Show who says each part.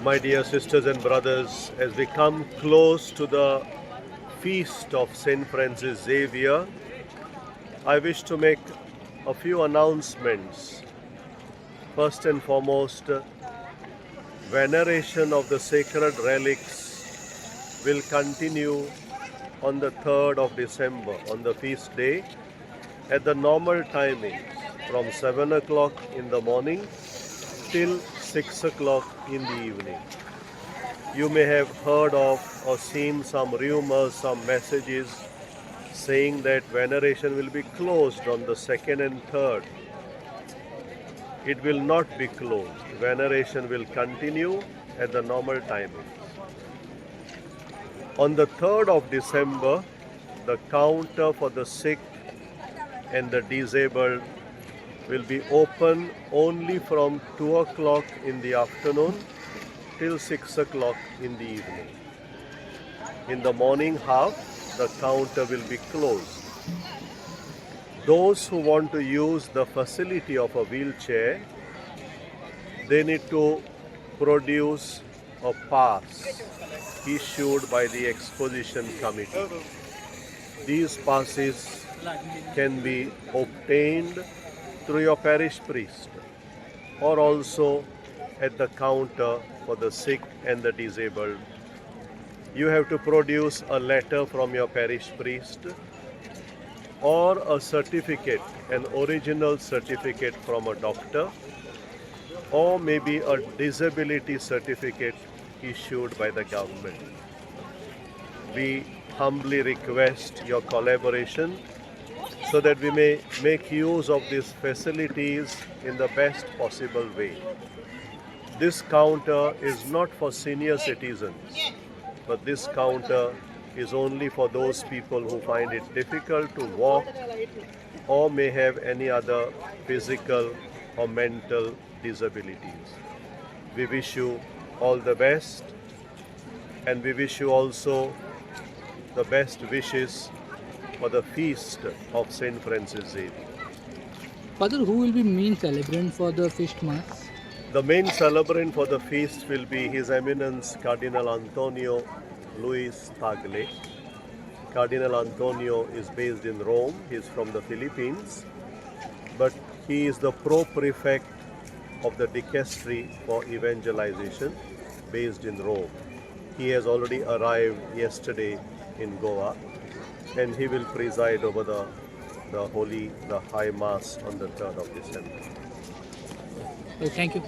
Speaker 1: My dear sisters and brothers, as we come close to the feast of Saint Francis Xavier, I wish to make a few announcements. First and foremost, veneration of the sacred relics will continue on the 3rd of December, on the feast day, at the normal timings from 7 o'clock in the morning till 6 o'clock in the evening. You may have heard of or seen some rumors, some messages saying that veneration will be closed on the 2nd and 3rd. It will not be closed. Veneration will continue at the normal timings. On the 3rd of December, the counter for the sick and the disabled will be open only from 2 o'clock in the afternoon till 6 o'clock in the evening. In the morning half, the counter will be closed. Those who want to use the facility of a wheelchair, they need to produce a pass issued by the exposition committee. These passes can be obtained through your parish priest or also at the counter for the sick and the disabled. You have to produce a letter from your parish priest or a certificate, an original certificate from a doctor, or maybe a disability certificate issued by the government. We humbly request your collaboration so that we may make use of these facilities in the best possible way. This counter is not for senior citizens, but this counter is only for those people who find it difficult to walk or may have any other physical or mental disabilities. We wish you all the best, and we wish you also the best wishes for the feast of Saint Francis Xavier.
Speaker 2: Father, who will be main celebrant for the feast mass?
Speaker 1: The main celebrant for the feast will be His Eminence Cardinal Antonio Luis Tagle. Cardinal Antonio is based in Rome. He is from the Philippines, but he is the pro-prefect of the Dicastery for Evangelization based in Rome. He has already arrived yesterday in Goa, and he will preside over the High Mass on the 3rd of December.
Speaker 2: Oh, thank you.